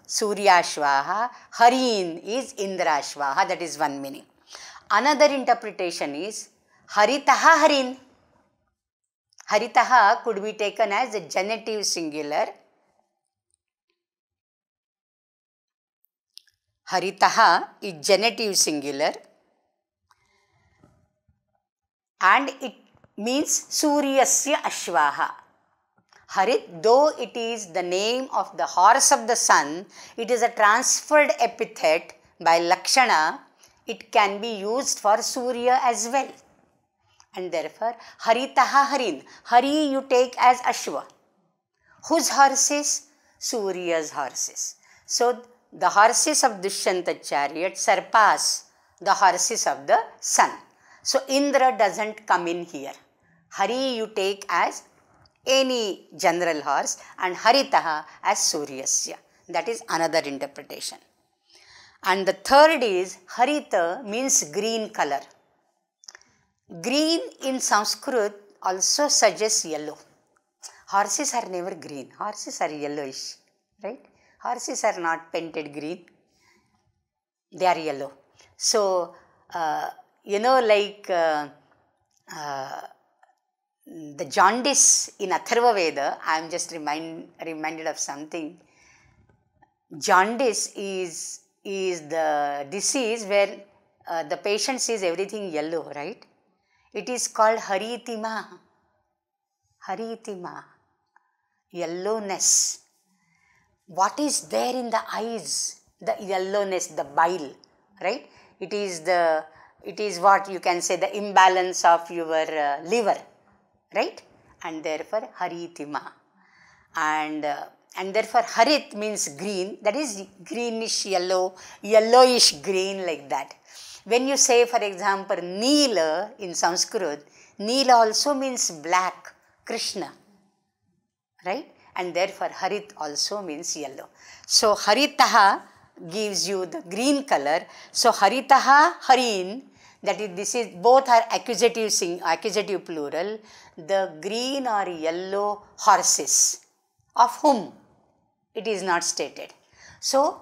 Suryashvaha, Harin is Indrashvaha, that is one meaning. Another interpretation is Haritaha Harin. Haritaha could be taken as a genitive singular. Haritaha is genitive singular and it means Suryasya Ashvaha. Harit, though it is the name of the horse of the sun, it is a transferred epithet by Lakshana. It can be used for Surya as well. And therefore, Haritaha Harin. Hari you take as Ashva. Whose horses? Surya's horses. So, the horses of Dushyanta chariot surpass the horses of the sun. So, Indra doesn't come in here. Hari you take as any general horse and Haritaha as Suryasya. That is another interpretation. And the third is Harita means green color. Green in Sanskrit also suggests yellow. Horses are never green. Horses are yellowish, right? Horses are not painted green. They are yellow. So, like the jaundice in Atharva Veda, I am just reminded of something. Jaundice is the disease where the patient sees everything yellow, right? It is called Haritima. Haritima. Yellowness. What is there in the eyes? The yellowness, the bile, right? It is what you can say the imbalance of your liver, right? And therefore Haritima. And therefore Harit means green, that is greenish yellow, yellowish green like that. When you say for example Neela in Sanskrit, Neela also means black, Krishna, right? And therefore Harit also means yellow. So Haritaha gives you the green color. So Haritaha, Harin, that is, this is both are accusative plural. The green or yellow horses, of whom it is not stated. So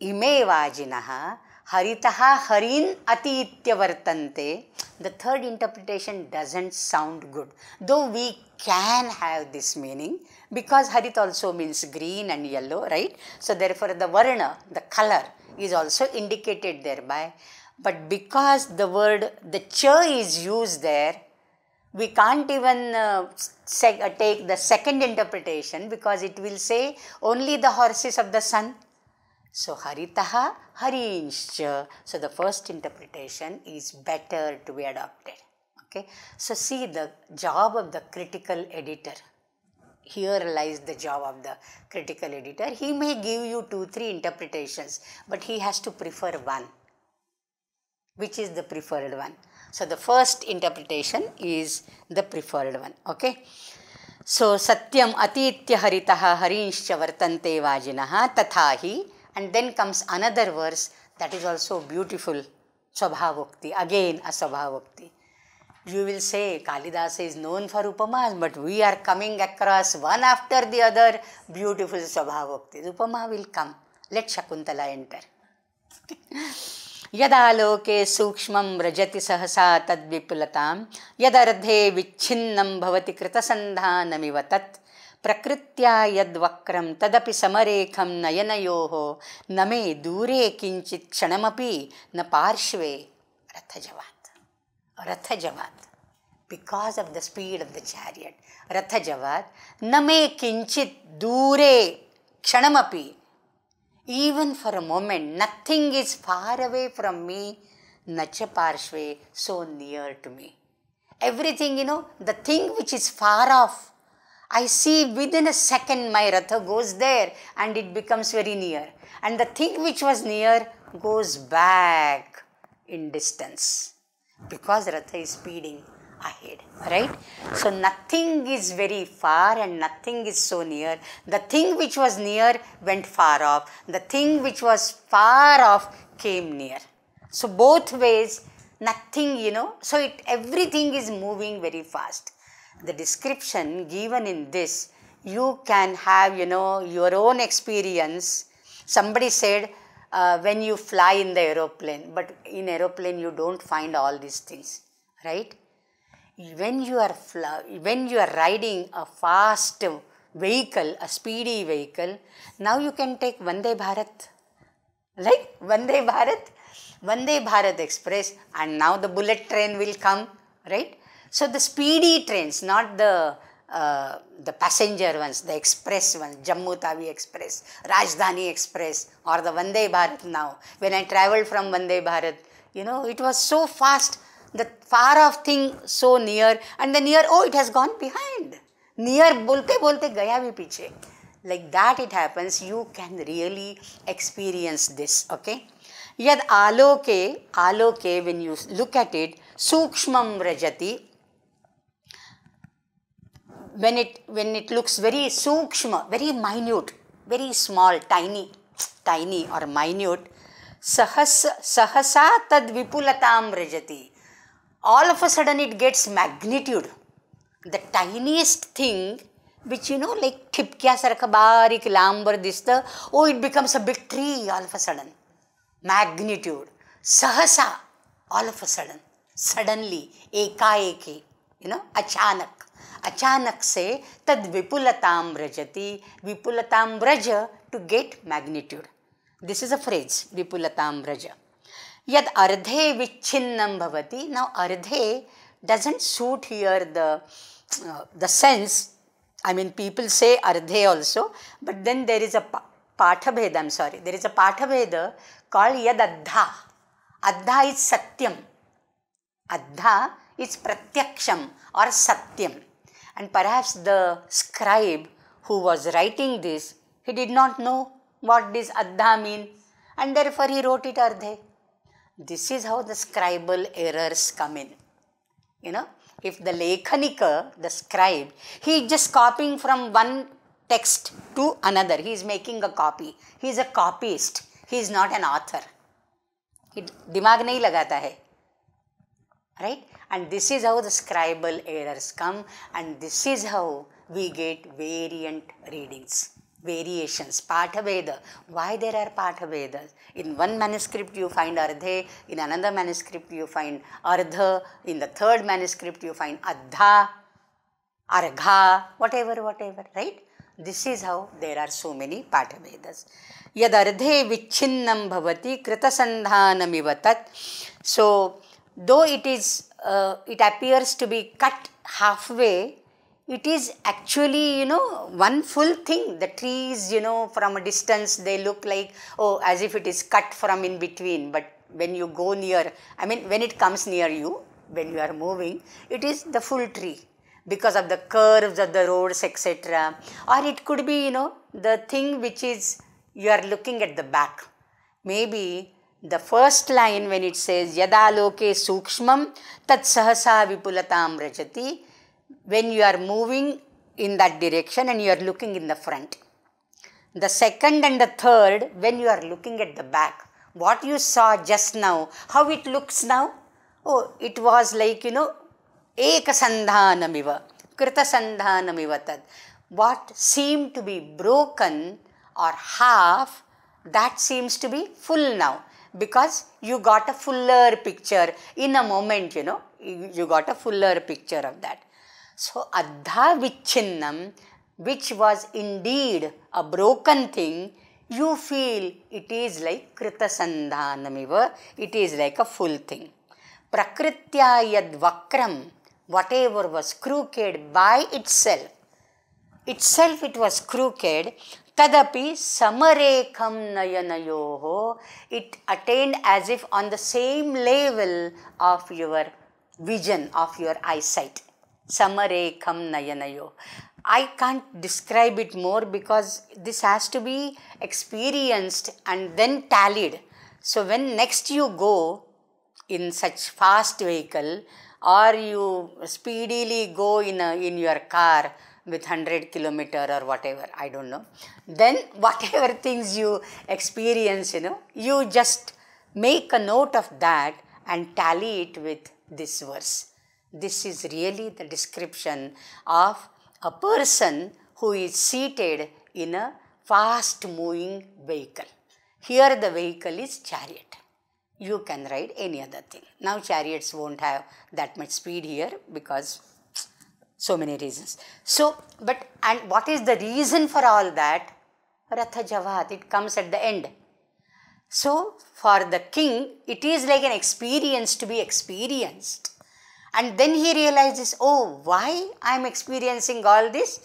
ime vajinaha haritaha harin atitya vartante. The third interpretation doesn't sound good, though we can have this meaning because harit also means green and yellow, right? So therefore the varna, the color, is also indicated thereby. But because the word, the cha is used there, we can't even take the second interpretation because it will say only the horses of the sun. So haritaha harinscha. So the first interpretation is better to be adopted. Okay. So see the job of the critical editor. Here lies the job of the critical editor. He may give you 2-3 interpretations, but he has to prefer one. Which is the preferred one? So the first interpretation is the preferred one. Okay. So satyam atitya haritaha harinscha vartante vajinaha tathahi. And then comes another verse that is also beautiful. Swabhavokti. Again a Swabhavokti. You will say Kalidasa is known for Upamas, but we are coming across one after the other beautiful Swabhavoktis. Upama will come. Let Shakuntala enter. यदालोके सूक्ष्मं व्रजति सहसा तद्विपुलतां यदर्धे विच्छिन्नं भवति कृतसन्धानमिव तत् प्रकृत्या यद्वक्रं तदपि समरेखं नयनयोः न मे दूरे किञ्चित् क्षणमपि न पार्श्वे रथजवात् because of the speed of the chariot रथजवात् न मे किञ्चित् दूरे क्षणमपि. Even for a moment, nothing is far away from me, nacha parshve, so near to me. Everything, the thing which is far off, I see within a second my ratha goes there and it becomes very near. And the thing which was near goes back in distance because ratha is speeding ahead, right? So nothing is very far and nothing is so near. The thing which was near went far off. The thing which was far off came near. So both ways nothing, so everything is moving very fast. The description given in this, you can have, your own experience. Somebody said, when you fly in the aeroplane, but in aeroplane you don't find all these things, right? When you are riding a fast vehicle, a speedy vehicle, now you can take Vande Bharat, like Vande Bharat Express, and now the bullet train will come, right? So the speedy trains, not the passenger ones, the express ones, Jammu Tawi Express, Rajdhani Express, or the Vande Bharat now. When I traveled from Vande Bharat, it was so fast, the far off thing so near, and the near, it has gone behind. Near bolte gaya bhi piche. Like that it happens, you can really experience this, okay? Yad aloke, when you look at it, sukshmam rajati, when it looks very sukshma, very minute, very small, tiny or minute, sahasa tad vipulatam rajati. All of a sudden it gets magnitude. The tiniest thing, which like thipkya sarkha barik lambar dista, it becomes a big tree all of a sudden. Magnitude. Sahasa, all of a sudden. Suddenly, ekaeki, achanak se tad vipulatam rajati, vipulatam raja, to get magnitude. This is a phrase, vipulatam raja. Yad ardhe vichinnam bhavati. Now ardhe doesn't suit here the sense. I mean, people say ardhe also, but then there is a pathabheda, there is a pathabheda called yad addha. Addha is satyam. Addha is pratyaksham or satyam. And perhaps the scribe who was writing this, he did not know what this addha mean, and therefore he wrote it ardhe. This is how the scribal errors come in. If the lekhanika, the scribe, he is just copying from one text to another. He is making a copy. He is a copyist. He is not an author. Dimag nahi lagata hai. Right? And this is how the scribal errors come, and this is how we get variant readings. Variations, Pathabheda. Why there are Pathabhedas? In one manuscript you find Ardhe, in another manuscript you find Ardha, in the third manuscript you find Addha, Argha, whatever, right? This is how there are so many Pathabhedas. Yad Ardhe vichinnam bhavati kritasandhanam tat. So, though it appears to be cut halfway, it is actually, one full thing. The trees, from a distance, they look like, as if it is cut from in between. But when you go near, when it comes near you, when you are moving, it is the full tree because of the curves of the roads, etc. Or it could be, the thing which is, you are looking at the back. Maybe the first line when it says, Yadaloke sukshmam tat sahasa vipulatam rajati, when you are moving in that direction and you are looking in the front. The second and the third, when you are looking at the back, what you saw just now, how it looks now? It was like, ekasandhanamiva, kritasandhanamiva tad. What seemed to be broken or half, that seems to be full now, because you got a fuller picture in a moment, you got a fuller picture of that. So, Addha Vichinnam, which was indeed a broken thing, you feel it is like Kritasandhanamiva, it is like a full thing. Prakritya yad vakram, whatever was crooked by itself it was crooked, tadapi samarekham nayanayoho, it attained as if on the same level of your vision, of your eyesight. Samarekham nayanayo. I can't describe it more because this has to be experienced and then tallied. So when next you go in such fast vehicle, or you speedily go in your car with 100 kilometer or whatever, I don't know, then whatever things you experience, you just make a note of that and tally it with this verse. This is really the description of a person who is seated in a fast moving vehicle. Here the vehicle is chariot. You can ride any other thing. Now chariots won't have that much speed here because so many reasons. So, and what is the reason for all that? Ratha Javad, it comes at the end. So, for the king, it is like an experience to be experienced. And then he realizes, oh, why I am experiencing all this?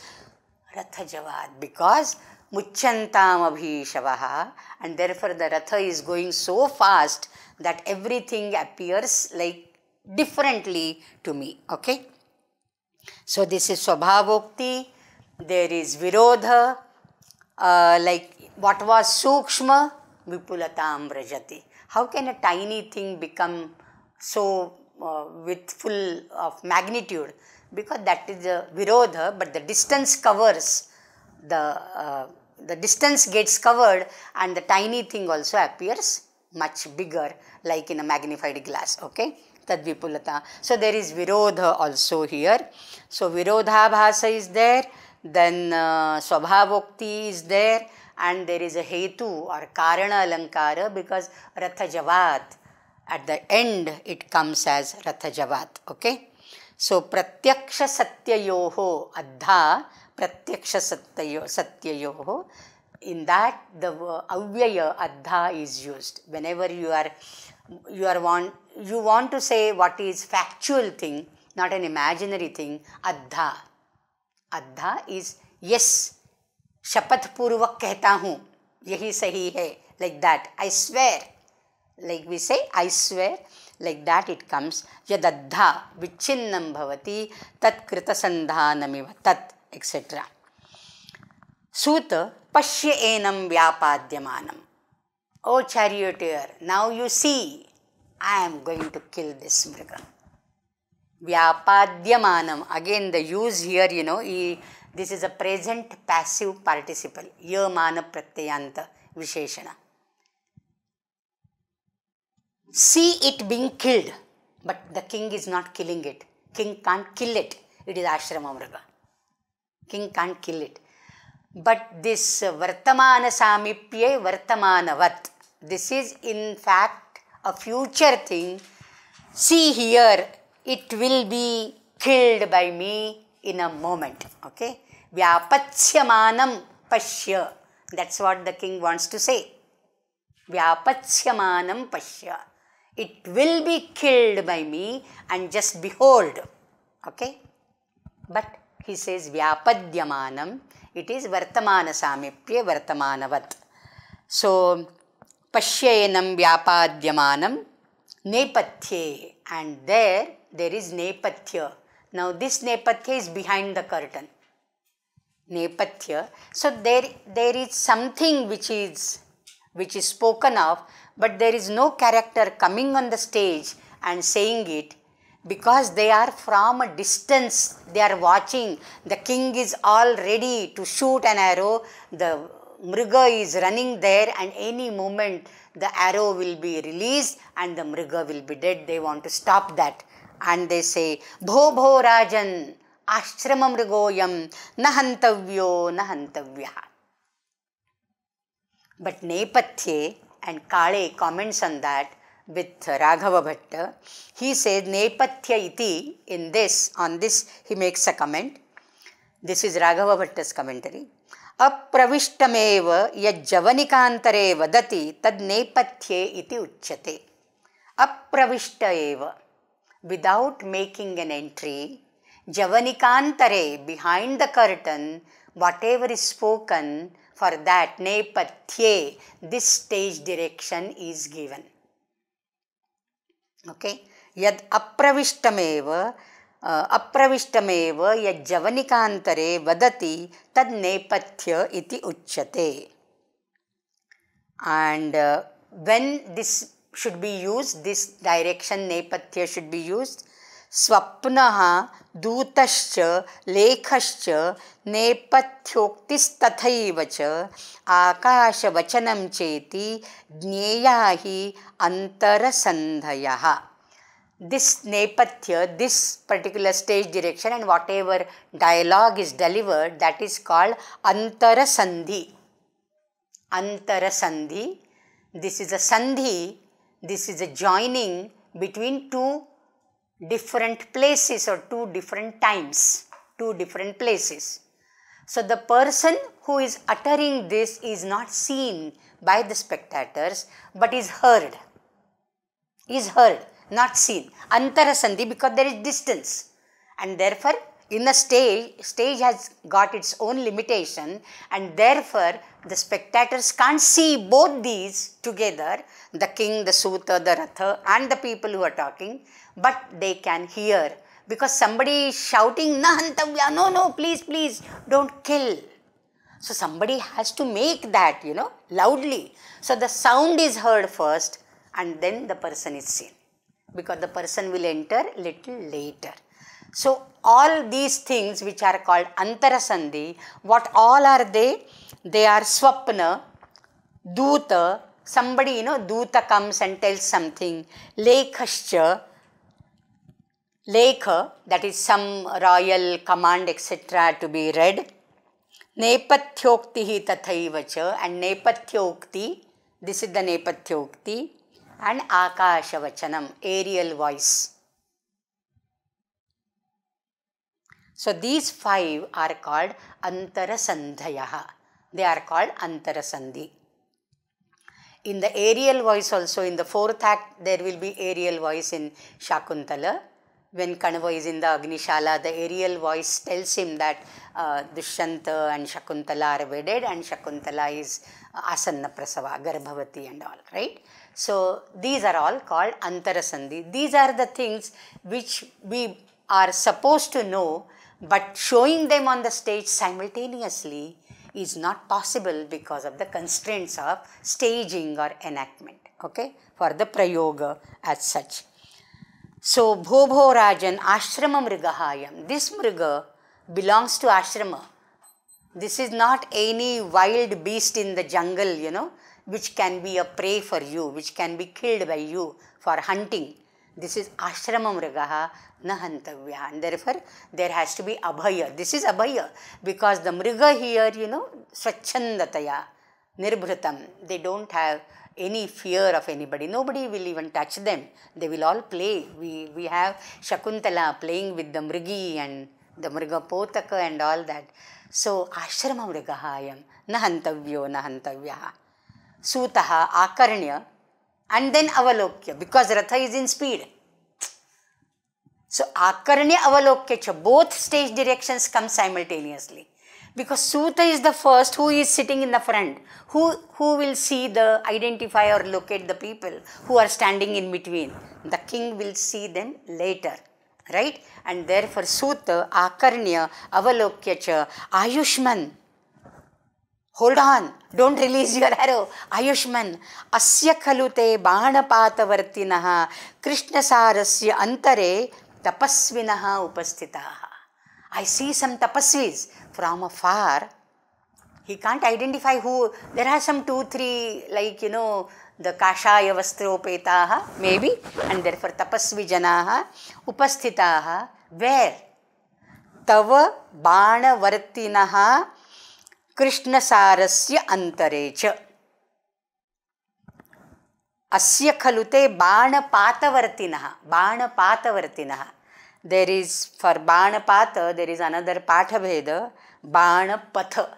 Ratha Javad, because Muchantam Abhishavaha, and therefore the Ratha is going so fast that everything appears like differently to me. Okay? So this is Swabhavokti, there is Virodha, like what was Sukshma, Vipulatam Vrajati. How can a tiny thing become so with full of magnitude? Because that is a Virodha, but the distance covers, the distance gets covered and the tiny thing also appears much bigger, like in a magnified glass. Okay? Tad Vipulata. So there is Virodha also here. So Virodhabhasa is there, then Swabhavokti is there, and there is a Hetu or Karana Alankara because Ratha Javat, at the end it comes as Ratha Javat. Okay? So Pratyaksha Satyayoho Adha, Pratyaksha Satyayoho, in that the Avyaya Adha is used. Whenever you want to say what is factual thing, not an imaginary thing, Adha. Adha is yes, Shapath Purvak kehta hu, yahi sahi hai, like that. I swear, like we say, I swear, like that it comes. Yadadha vichinnam bhavati tat krita sandhanamiva tat, etc. Suta pashya enam vyapadyamanam. O charioteer, now you see, I am going to kill this mriga. Vyapadyamanam, again the use here, this is a present passive participle. Yamana pratyayanta visheshana. See it being killed, but the king is not killing it. King can't kill it. It is ashrama mriga. King can't kill it. But this vartamana samipye vartamanavat, this is in fact a future thing. See here, it will be killed by me in a moment. Okay? Vyapatsyamanam pashya. That's what the king wants to say. Vyapatsyamanam pashya. It will be killed by me and just behold. Okay? But he says Vyapadyamanam. It is Vartamana Samipya Vartamanavat. So, Pashyayenam Vyapadyamanam Nepathye. And there is Nepathya. Now, this Nepathya is behind the curtain. Nepathya. So, there is something which is spoken of, but there is no character coming on the stage and saying it, because they are from a distance, they are watching. The king is all ready to shoot an arrow, the mriga is running there, and any moment the arrow will be released and the mriga will be dead. They want to stop that. And they say, Bho Bho Rajan, Ashrama Mrigoyam, Nahantavyo, Nahantavyaha. But Nepathye, and Kale comments on that with Raghava Bhatta. He says, Nepathya iti, on this he makes a comment. This is Raghava Bhatta's commentary. Apravishtameva yajjavanikantare vadati tad nepathye iti uchyate. Apravishta eva, without making an entry, javanikantare, behind the curtain, whatever is spoken, for that nepathye, this stage direction is given. Okay? Yad apravistameva yad javanikantare vadati tad nepathya iti uchyate. And when this should be used, this direction nepathya should be used, swapnaha dutascha lekhascha nepathyoktisthathaivacha akasha vachanam cheti jneyahi antarasandhayaha. this Nepathya, this particular stage direction and whatever dialogue is delivered, that is called Antara Sandhi. Antara Sandhi. This is a Sandhi, this is a joining between two different places or two different times, two different places. So the person who is uttering this is not seen by the spectators, but is heard. Is heard, not seen. Antara Sandhi, because there is distance. And therefore, in a stage has got its own limitation, and therefore the spectators can't see both these together, the king, the Suta, the Ratha and the people who are talking, but they can hear. Because somebody is shouting, Na hantavya, no, please, don't kill. So somebody has to make that, loudly. So the sound is heard first and then the person is seen. Because the person will enter little later. So all these things which are called Antara Sandhi, what all are they? They are Swapna, Duta, somebody, Duta comes and tells something, Lekhascha, Lekha, that is some royal command, etc. to be read. Nepathyoktih tathaivacha, and Nepathyokti, this is the Nepathyokti, and Akashavachanam, aerial voice. So these 5 are called Antara Sandhayaha. They are called Antara Sandhi. In the aerial voice also, in the 4th act, there will be aerial voice in Shakuntala. When Kanava is in the Agnishala, the aerial voice tells him that Dushyanta and Shakuntala are wedded and Shakuntala is Asanna Prasava, Garbhavati and all, right? So these are all called Antara Sandhi. These are the things which we are supposed to know, but showing them on the stage simultaneously is not possible because of the constraints of staging or enactment, okay, for the prayoga as such. So, Bhobho Rajan Ashrama Mrigahayam. This Mriga belongs to Ashrama. This is not any wild beast in the jungle, which can be a prey for you, which can be killed by you for hunting. This is Ashrama Mrigaha Nahantavya. And therefore, there has to be Abhaya. This is Abhaya because the Mriga here, Swachandataya, Nirbhritam. They don't have any fear of anybody. Nobody will even touch them. They will all play. We have Shakuntala playing with the Mrigi and the Mriga Potaka and all that. So, Ashrama Mrigahayam, Nahantavyo, Nahantavyaha. Sutaha, Akarnya, and then Avalokya, because Ratha is in speed. So, Akarnya, Avalokya, both stage directions come simultaneously. Because Suta is the first who is sitting in the front, who will see identify or locate the people who are standing in between. The king will see them later, right? And therefore Suta, Akarnya, Avalokya, Ayushman. Hold on, don't release your arrow. Ayushman, Asya khalute banapatavartinaha Krishnasarasya antare tapasvinaha upasthitaha. I see some tapasvis from afar. He can't identify who. There are some 2-3, like, the Kashaya Vastropetaha, maybe, and therefore tapasvi janaha upasthitaha. Where? Tava bana vartinaha Krishnasarasya antarecha. Asya khalute bana patavartinaha. Bana patavartinaha. There is, for Bana Pata, there is another Patha Bheda, Bana Patha.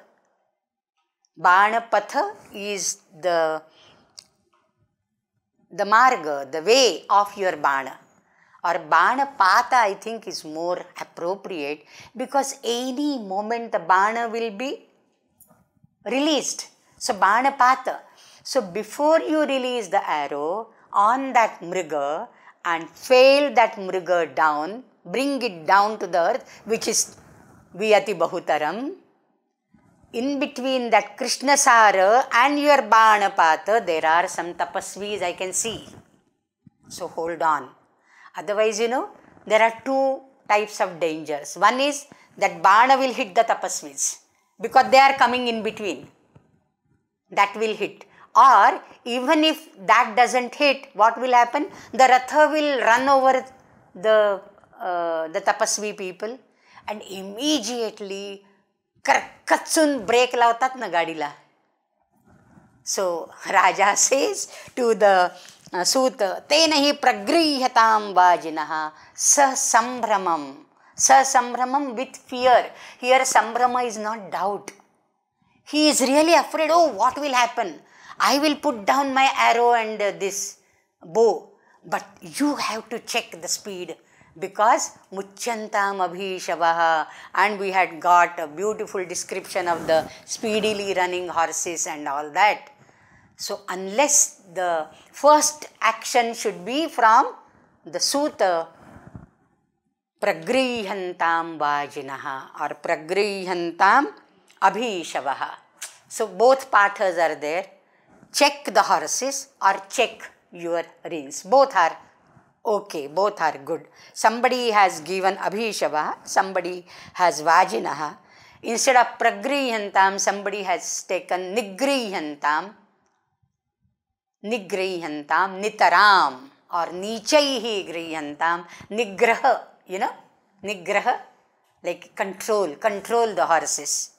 Bana Patha is the marga, the way of your Bana. Or Bana Pata, I think, is more appropriate because any moment the Bana will be released. So, Bana Pata. So, before you release the arrow on that Mriga and fail that Mriga down, bring it down to the earth, which is Viyati Bahutaram. In between that Krishnasara and your Banapata, there are some tapasvis I can see. So hold on. Otherwise, there are 2 types of dangers. One is that Bana will hit the tapasvis because they are coming in between. That will hit. Or even if that doesn't hit, what will happen? The Ratha will run over the tapasvi people and immediately katsun brake लावतात ना गाडीला. So Raja says to the Suta, Tena hi pragrihyatam vajinaha sambramam. Sambramam with fear. Here sambrama is not doubt. He is really afraid, oh, what will happen? I will put down my arrow and this bow. But you have to check the speed, because muchantam abhishavaha, and we had got a beautiful description of the speedily running horses and all that. So unless the first action should be from the Suta, pragrihyantam vajinaha or pragrihyantam abhishavaha. So both pathas are there. Check the horses or check your reins. Both are okay, both are good. Somebody has given abhishavaha, somebody has vajinaha. Instead of pragrihyantam, somebody has taken nigrihyantam. Nigrihyantam, nitaram or nichaihi grihyantam, nigraha, nigraha, like control the horses.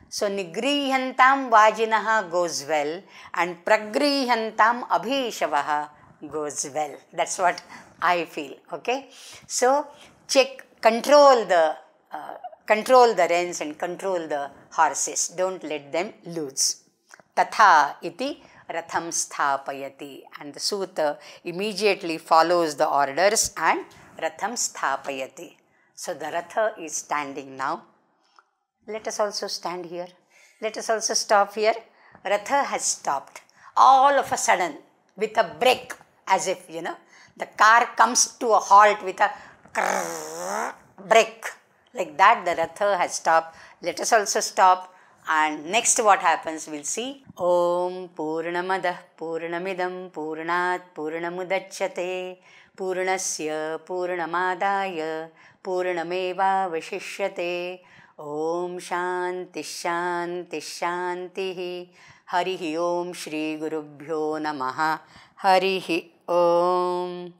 So nigrihyantam vajinaha goes well and pragrihyantam abhishavaha goes well. That's what I feel, okay. So check, control the reins and control the horses. Don't let them loose. Tatha iti ratham sthapayati, and the Suta immediately follows the orders and ratham sthapayati. So the Ratha is standing now. Let us also stand here. Let us also stop here. Ratha has stopped. All of a sudden, with a brake, as if, the car comes to a halt with a brake. Like that, the Ratha has stopped. Let us also stop. And next what happens, we'll see. Om Purnamadah Purnamidam Purnat Purnamudachyate Purnasya Purnamadaya Purnameva Vashishyate. Om Shanti Shanti Shanti. Harihi Om Shri Gurubhyo Namaha. Harihi Om.